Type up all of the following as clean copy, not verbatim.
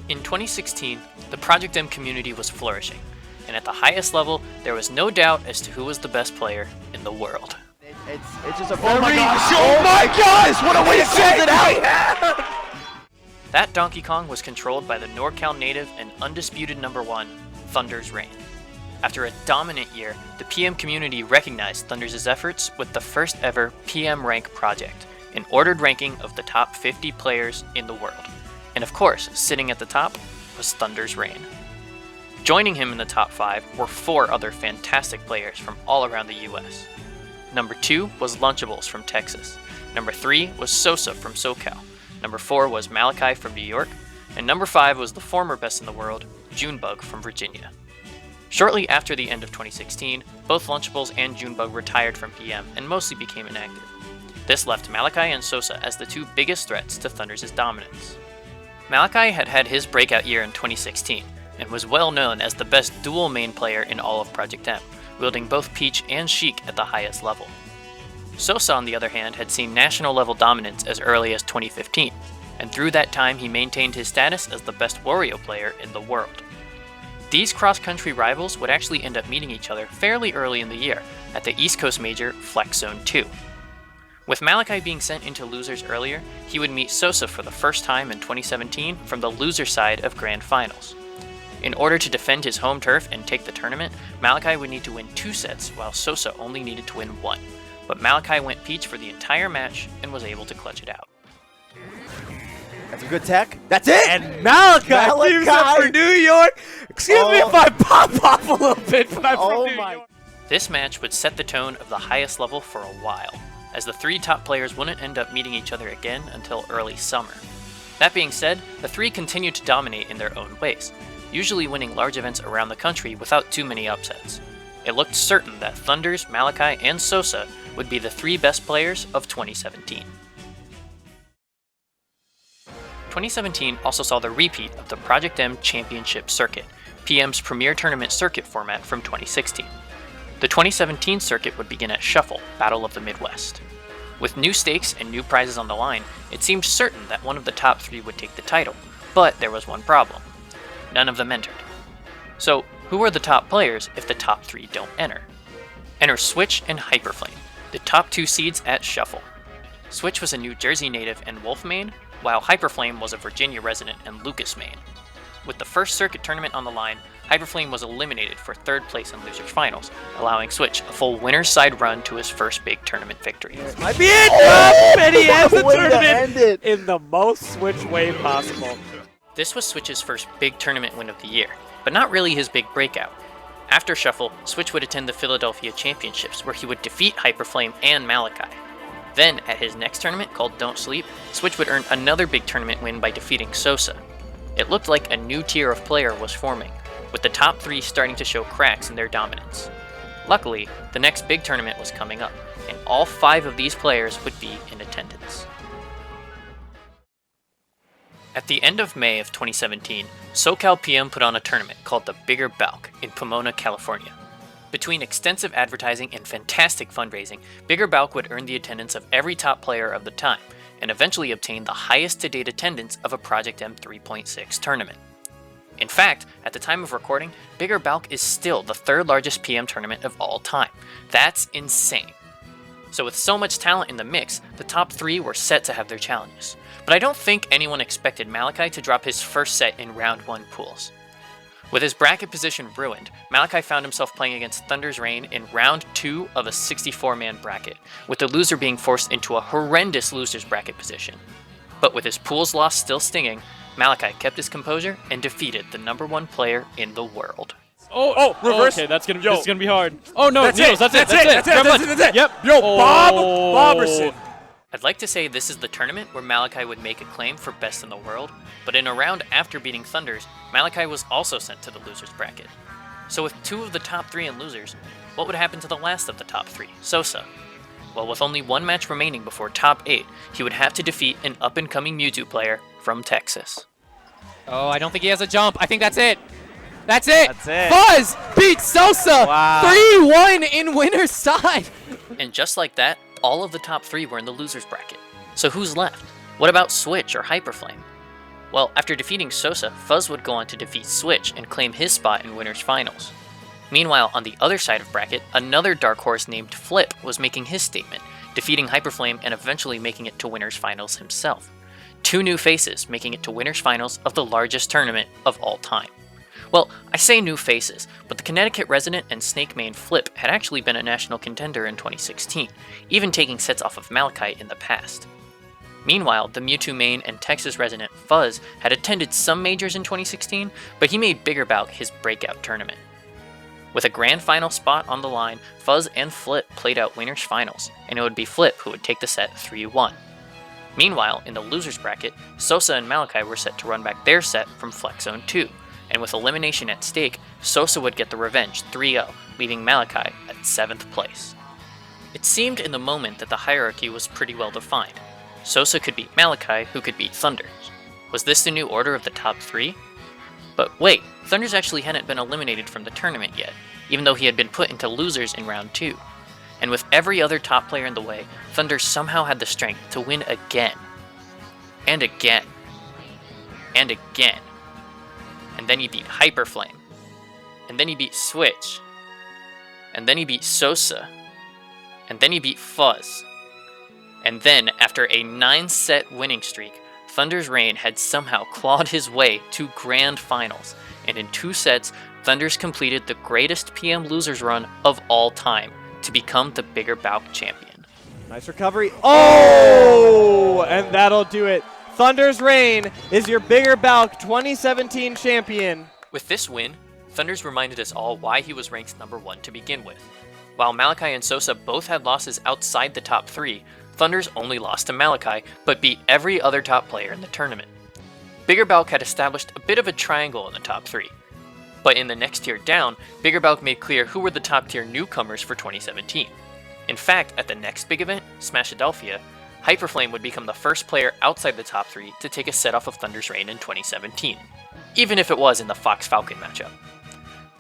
In 2016, the Project M community was flourishing, and at the highest level, there was no doubt as to who was the best player in the world. It's just a Oh my gosh! Oh my gosh! What a way to close it out! That Donkey Kong was controlled by the NorCal native and undisputed #1, ThunderzReign. After a dominant year, the PM community recognized Thunders' efforts with the first ever PM Rank project, an ordered ranking of the top 50 players in the world. And of course, sitting at the top was ThunderzReign. Joining him in the top 5 were 4 other fantastic players from all around the US. Number 2 was Lunchables from Texas. Number 3 was Sosa from SoCal. Number 4 was Malachi from New York. And number 5 was the former best in the world, Junebug from Virginia. Shortly after the end of 2016, both Lunchables and Junebug retired from PM and mostly became inactive. This left Malachi and Sosa as the 2 biggest threats to Thunders' dominance. Malachi had had his breakout year in 2016, and was well known as the best dual main player in all of Project M, wielding both Peach and Sheik at the highest level. Sosa, on the other hand, had seen national level dominance as early as 2015, and through that time he maintained his status as the best Wario player in the world. These cross-country rivals would actually end up meeting each other fairly early in the year, at the East Coast major Flex Zone 2. With Malachi being sent into losers earlier, he would meet Sosa for the first time in 2017 from the loser side of Grand Finals. In order to defend his home turf and take the tournament, Malachi would need to win 2 sets while Sosa only needed to win 1. But Malachi went Peach for the entire match and was able to clutch it out. That's a good tech. That's it! And Malachi teams up for New York! Excuse me if I pop off a little bit, but I'm from New York. This match would set the tone of the highest level for a while, as the 3 top players wouldn't end up meeting each other again until early summer. That being said, the 3 continued to dominate in their own ways, usually winning large events around the country without too many upsets. It looked certain that Thunders, Malachi, and Sosa would be the 3 best players of 2017. 2017 also saw the repeat of the Project M Championship Circuit, PM's premier tournament circuit format from 2016. The 2017 circuit would begin at Shuffle, Battle of the Midwest. With new stakes and new prizes on the line, it seemed certain that one of the top 3 would take the title, but there was one problem. None of them entered. So, who are the top players if the top 3 don't enter? Enter Switch and Hyperflame, the top 2 seeds at Shuffle. Switch was a New Jersey native and Wolf main, while Hyperflame was a Virginia resident and Lucas main. With the first circuit tournament on the line, Hyperflame was eliminated for 3rd place in Losers Finals, allowing Switch a full winner's side run to his first big tournament victory. Might be it! Oh, and he ends the tournament in the most Switch way possible. This was Switch's first big tournament win of the year, but not really his big breakout. After Shuffle, Switch would attend the Philadelphia Championships, where he would defeat Hyperflame and Malachi. Then, at his next tournament, called Don't Sleep, Switch would earn another big tournament win by defeating Sosa. It looked like a new tier of player was forming, with the top 3 starting to show cracks in their dominance. Luckily, the next big tournament was coming up, and all 5 of these players would be in attendance. At the end of May of 2017, SoCal PM put on a tournament called the Bigger Balc in Pomona, California. Between extensive advertising and fantastic fundraising, Bigger Balc would earn the attendance of every top player of the time, and eventually obtain the highest to-date attendance of a Project M 3.6 tournament. In fact, at the time of recording, Bigger Balc is still the 3rd largest PM tournament of all time. That's insane. So with so much talent in the mix, the top 3 were set to have their challenges. But I don't think anyone expected Malachi to drop his first set in round 1 pools. With his bracket position ruined, Malachi found himself playing against ThunderzReign in round 2 of a 64-man bracket, with the loser being forced into a horrendous loser's bracket position. But with his pools loss still stinging, Malachi kept his composure and defeated the #1 player in the world. Oh, reverse. Okay, this is gonna be hard. Oh no, That's Needles, it. that's it. Yep. Yo, Bobberson. I'd like to say this is the tournament where Malachi would make a claim for best in the world, but in a round after beating Thunders, Malachi was also sent to the losers bracket. So with 2 of the top 3 in losers, what would happen to the last of the top 3, Sosa? Well, with only 1 match remaining before top 8, he would have to defeat an up-and-coming Mewtwo player from Texas. Oh, I don't think he has a jump. I think that's it. That's it. That's it. Fuzz beats Sosa. Wow. 3-1 in winner's side. And just like that, all of the top 3 were in the losers bracket. So who's left? What about Switch or Hyperflame? Well, after defeating Sosa, Fuzz would go on to defeat Switch and claim his spot in Winners Finals. Meanwhile, on the other side of bracket, another dark horse named Flipp was making his statement, defeating Hyperflame and eventually making it to Winners Finals himself. 2 new faces making it to Winners Finals of the largest tournament of all time. Well, I say new faces, but the Connecticut resident and Snake main Flipp had actually been a national contender in 2016, even taking sets off of Malachite in the past. Meanwhile, the Mewtwo main and Texas resident Fuzz had attended some majors in 2016, but he made Bigger Balc his breakout tournament. With a grand final spot on the line, Fuzz and Flipp played out Winners Finals, and it would be Flipp who would take the set 3-1. Meanwhile, in the losers bracket, Sosa and Malachite were set to run back their set from Flex Zone 2, and with elimination at stake, Sosa would get the revenge 3-0, leaving Malachite at 7th place. It seemed in the moment that the hierarchy was pretty well defined. Sosa could beat Malachite, who could beat Thunders. Was this the new order of the top 3? But wait, Thunders actually hadn't been eliminated from the tournament yet, even though he had been put into losers in round 2. And with every other top player in the way, Thunders somehow had the strength to win again. And again. And again. And then he beat Hyperflame. And then he beat Switch. And then he beat Sosa. And then he beat Fuzz. And then, after a 9-set winning streak, ThunderzReign had somehow clawed his way to Grand Finals, and in 2 sets, Thunders completed the greatest PM losers run of all time to become the Bigger Balc champion. Nice recovery. Oh! And that'll do it. ThunderzReign is your Bigger Balc 2017 champion. With this win, Thunders reminded us all why he was ranked number 1 to begin with. While Malachite and Sosa both had losses outside the top 3, Thunders only lost to Malachite, but beat every other top player in the tournament. Bigger Balc had established a bit of a triangle in the top 3. But in the next tier down, Bigger Balc made clear who were the top tier newcomers for 2017. In fact, at the next big event, Smashadelphia, Hyperflame would become the first player outside the top 3 to take a set off of ThunderzReign in 2017, even if it was in the Fox Falcon matchup.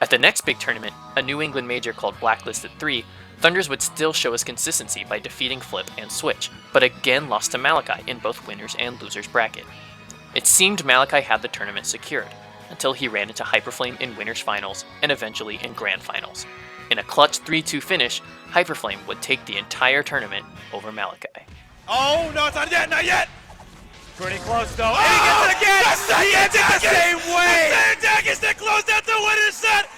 At the next big tournament, a New England major called Blacklisted 3, Thunders would still show his consistency by defeating Flipp and Switch, but again lost to Malachite in both winners and losers bracket. It seemed Malachite had the tournament secured, until he ran into Hyperflame in winners finals and eventually in grand finals. In a clutch 3-2 finish, Hyperflame would take the entire tournament over Malachite. Oh, no, it's not yet, not yet! Pretty close, though. And he gets it again! He gets it the same way! The same attack is to close out the winner's set!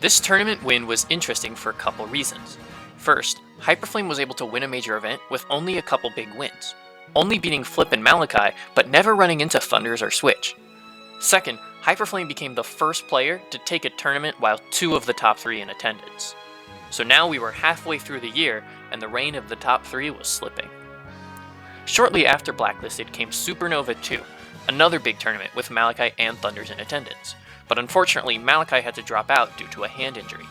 This tournament win was interesting for a couple reasons. First, Hyperflame was able to win a major event with only a couple big wins, only beating Flipp and Malachite, but never running into Thunders or Switch. Second, Hyperflame became the first player to take a tournament while 2 of the top 3 in attendance. So now we were halfway through the year, and the reign of the top 3 was slipping. Shortly after Blacklisted came Supernova 2, another big tournament with Malachite and Thunders in attendance, but unfortunately Malachite had to drop out due to a hand injury.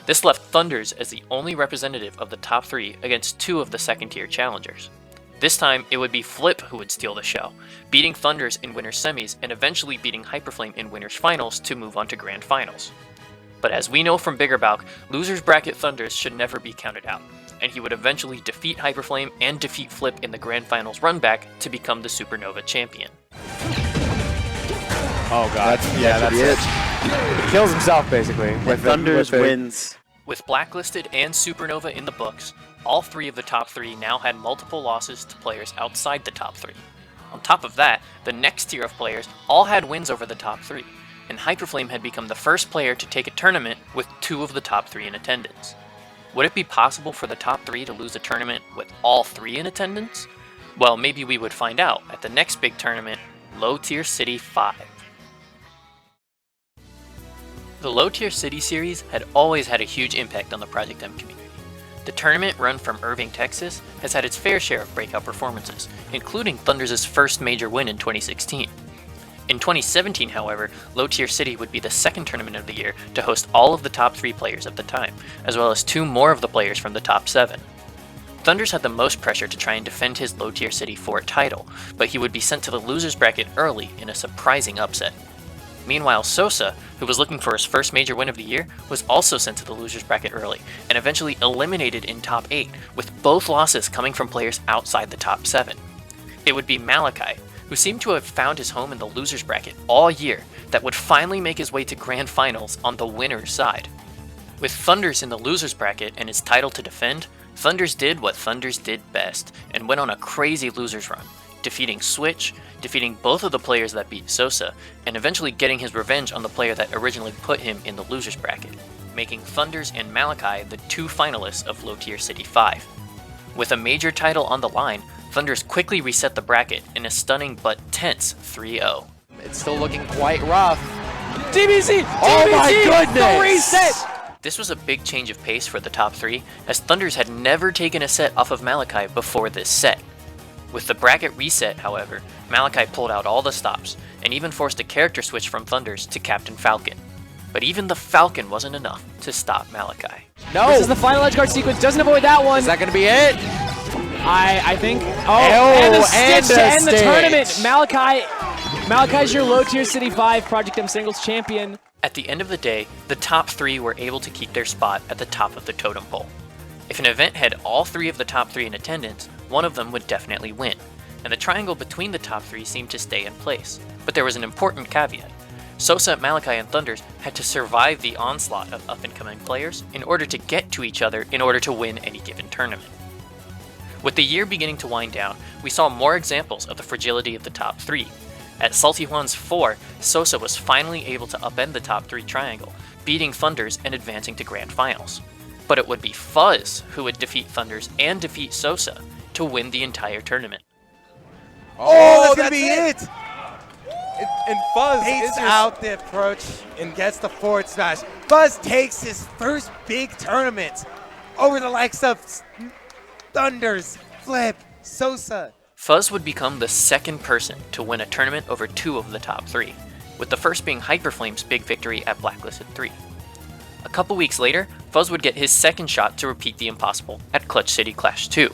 This left Thunders as the only representative of the top 3 against 2 of the second-tier challengers. This time, it would be Flipp who would steal the show, beating Thunders in winners semis and eventually beating Hyperflame in winners finals to move on to grand finals. But as we know from Bigger Balc, losers bracket Thunders should never be counted out, and he would eventually defeat Hyperflame and defeat Flipp in the grand finals run back to become the Supernova champion. Oh god, That's it. He kills himself basically. Thunders wins. With Blacklisted and Supernova in the books, all 3 of the top 3 now had multiple losses to players outside the top 3. On top of that, the next tier of players all had wins over the top 3, and Hyperflame had become the first player to take a tournament with 2 of the top 3 in attendance. Would it be possible for the top 3 to lose a tournament with all 3 in attendance? Well, maybe we would find out at the next big tournament, Low Tier City 5. The Low Tier City series had always had a huge impact on the Project M community. The tournament, run from Irving, Texas, has had its fair share of breakout performances, including Thunders' first major win in 2016. In 2017, however, Low Tier City would be the second tournament of the year to host all of the top 3 players of the time, as well as 2 more of the players from the top 7. Thunders had the most pressure to try and defend his Low Tier City 4 title, but he would be sent to the losers bracket early in a surprising upset. Meanwhile, Sosa, who was looking for his first major win of the year, was also sent to the losers bracket early, and eventually eliminated in top 8, with both losses coming from players outside the top 7. It would be Malachite, who seemed to have found his home in the losers bracket all year, that would finally make his way to grand finals on the winner's side. With Thunders in the losers bracket and his title to defend, Thunders did what Thunders did best and went on a crazy losers run, defeating Switch, defeating both of the players that beat Sosa, and eventually getting his revenge on the player that originally put him in the losers bracket, making Thunders and Malachi the 2 finalists of Low Tier City 5. With a major title on the line, Thunders quickly reset the bracket in a stunning but tense 3-0. It's still looking quite rough. DBZ! Oh my goodness! The reset! This was a big change of pace for the top 3, as Thunders had never taken a set off of Malachi before this set. With the bracket reset, however, Malachi pulled out all the stops, and even forced a character switch from Thunders to Captain Falcon. But even the Falcon wasn't enough to stop Malachi. No! This is the final edge guard sequence, doesn't avoid that one! Is that going to be it? I think. Oh, and the stitch to end the tournament! Malachi's your Low Tier City 5 Project M Singles champion. At the end of the day, the top 3 were able to keep their spot at the top of the totem pole. If an event had all 3 of the top 3 in attendance, one of them would definitely win, and the triangle between the top 3 seemed to stay in place. But there was an important caveat. Sosa, Malachi, and Thunders had to survive the onslaught of up-and-coming players in order to get to each other in order to win any given tournament. With the year beginning to wind down, we saw more examples of the fragility of the top 3. At Salty Juan's 4, Sosa was finally able to upend the top 3 triangle, beating Thunders and advancing to grand finals. But it would be Fuzz who would defeat Thunders and defeat Sosa to win the entire tournament. Oh, that's gonna be it! And Fuzz Baits out the approach and gets the forward smash. Fuzz takes his first big tournament over the likes of Thunders, Flipp, Sosa. Fuzz would become the second person to win a tournament over 2 of the top 3, with the first being Hyperflame's big victory at Blacklisted 3. A couple weeks later, Fuzz would get his second shot to repeat the impossible at Clutch City Clash 2,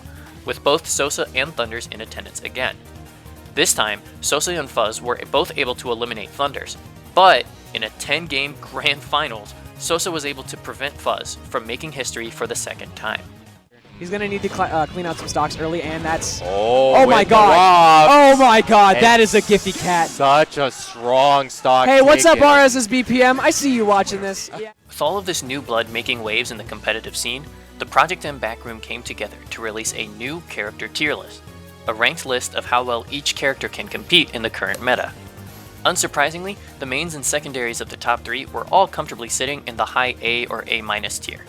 with both Sosa and Thunders in attendance again. This time, Sosa and Fuzz were both able to eliminate Thunders, but in a 10-game grand finals, Sosa was able to prevent Fuzz from making history for the second time. He's going to need to clean out some stocks early, and that's... Oh my god! Oh my god, that is a Giphy Cat. Such a strong stock. Hey, what's up, RS's BPM? I see you watching this. With all of this new blood making waves in the competitive scene, the Project M backroom came together to release a new character tier list, a ranked list of how well each character can compete in the current meta. Unsurprisingly, the mains and secondaries of the top 3 were all comfortably sitting in the high A or A- tier.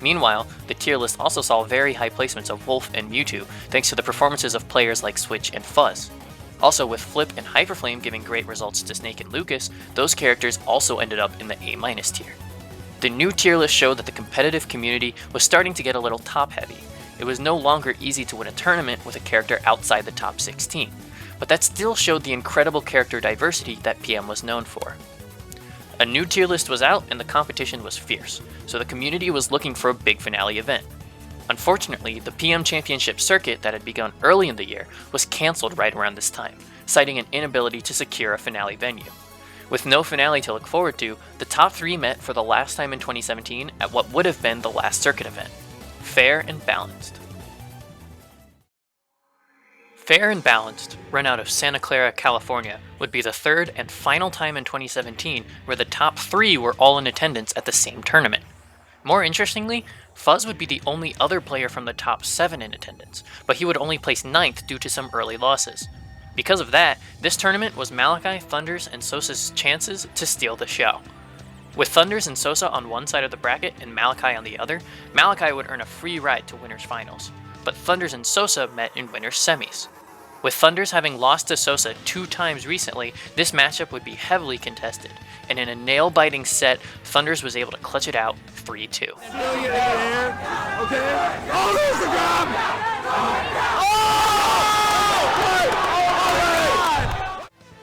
Meanwhile, the tier list also saw very high placements of Wolf and Mewtwo thanks to the performances of players like Switch and Fuzz. Also, with Flipp and Hyperflame giving great results to Snake and Lucas, those characters also ended up in the A- tier. The new tier list showed that the competitive community was starting to get a little top-heavy. It was no longer easy to win a tournament with a character outside the top 16, but that still showed the incredible character diversity that PM was known for. A new tier list was out and the competition was fierce, so the community was looking for a big finale event. Unfortunately, the PM Championship circuit that had begun early in the year was cancelled right around this time, citing an inability to secure a finale venue. With no finale to look forward to, the top 3 met for the last time in 2017 at what would have been the last circuit event. Fair and balanced. Fair and Balanced, run out of Santa Clara, California, would be the third and final time in 2017 where the top 3 were all in attendance at the same tournament. More interestingly, Fuzz would be the only other player from the top 7 in attendance, but he would only place 9th due to some early losses. Because of that, this tournament was Malachi, Thunders, and Sosa's chances to steal the show. With Thunders and Sosa on one side of the bracket and Malachi on the other, Malachi would earn a free ride to winners finals, but Thunders and Sosa met in winners semis. With Thunders having lost to Sosa 2 times recently, this matchup would be heavily contested, and in a nail-biting set, Thunders was able to clutch it out 3-2.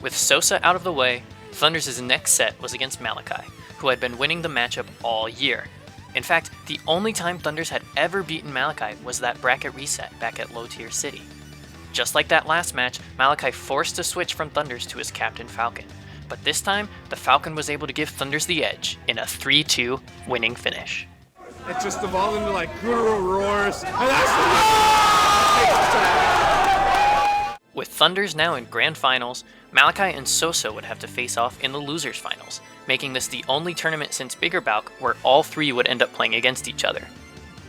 With Sosa out of the way, Thunders' next set was against Malachi, who had been winning the matchup all year. In fact, the only time Thunders had ever beaten Malachi was that bracket reset back at Low Tier City. Just like that last match, Malachi forced a switch from Thunders to his Captain Falcon, but this time, the Falcon was able to give Thunders the edge in a 3-2 winning finish. It just evolved into like guru roars, and With Thunders now in Grand Finals, Malachi and Sosa would have to face off in the Losers Finals, making this the only tournament since Bigger Balc where all three would end up playing against each other.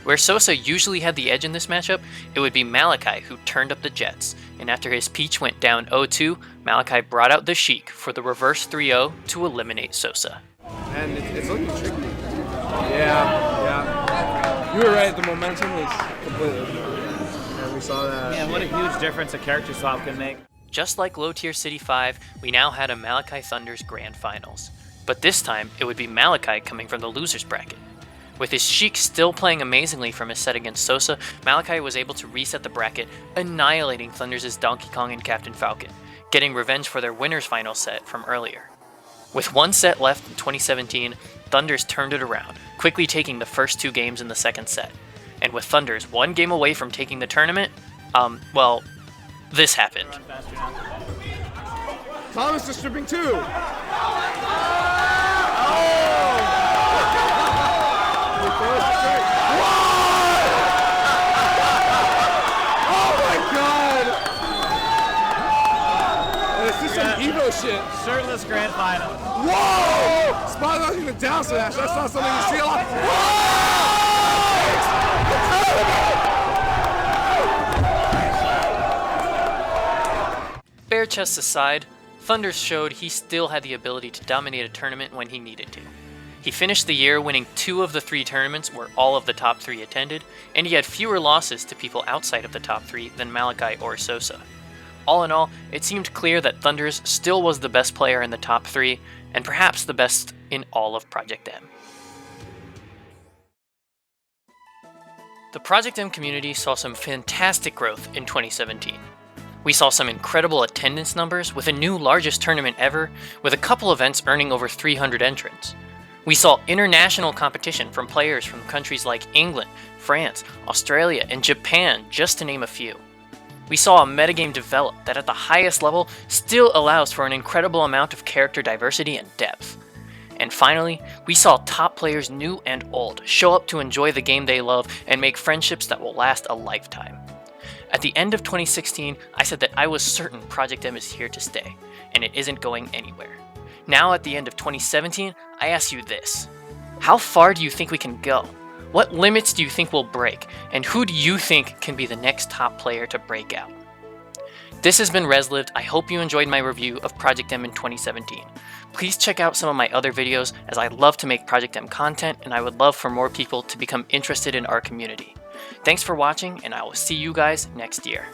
Where Sosa usually had the edge in this matchup, it would be Malachi who turned up the jets, and after his Peach went down 0-2, Malachi brought out the Sheik for the reverse 3-0 to eliminate Sosa. And it's looking tricky. Yeah. You were right, the momentum was completely different. And we saw that. Yeah, what a huge difference a character swap can make. Just like Low Tier City 5, we now had a Malachi Thunders Grand Finals. But this time, it would be Malachi coming from the losers bracket. With his Sheik still playing amazingly from his set against Sosa, Malachi was able to reset the bracket, annihilating Thunders' Donkey Kong and Captain Falcon, getting revenge for their winners final set from earlier. With one set left in 2017, Thunders turned it around, quickly taking the first 2 games in the second set. And with Thunders 1 game away from taking the tournament, well, this happened. Thomas is stripping too. Evo shit. Shirtless grand final. Whoa! Spot knocking the down smash. That's not something you see a lot. Bare chests aside, Thunders showed he still had the ability to dominate a tournament when he needed to. He finished the year winning 2 of the 3 tournaments where all of the top 3 attended, and he had fewer losses to people outside of the top 3 than Malachi or Sosa. All in all, it seemed clear that Thunders still was the best player in the top 3, and perhaps the best in all of Project M. The Project M community saw some fantastic growth in 2017. We saw some incredible attendance numbers with a new largest tournament ever, with a couple events earning over 300 entrants. We saw international competition from players from countries like England, France, Australia, and Japan, just to name a few. We saw a metagame develop that at the highest level still allows for an incredible amount of character diversity and depth. And finally, we saw top players new and old show up to enjoy the game they love and make friendships that will last a lifetime. At the end of 2016, I said that I was certain Project M is here to stay, and it isn't going anywhere. Now at the end of 2017, I ask you this: how far do you think we can go? What limits do you think will break, and who do you think can be the next top player to break out? This has been Reslived. I hope you enjoyed my review of Project M in 2017. Please check out some of my other videos, as I love to make Project M content, and I would love for more people to become interested in our community. Thanks for watching, and I will see you guys next year.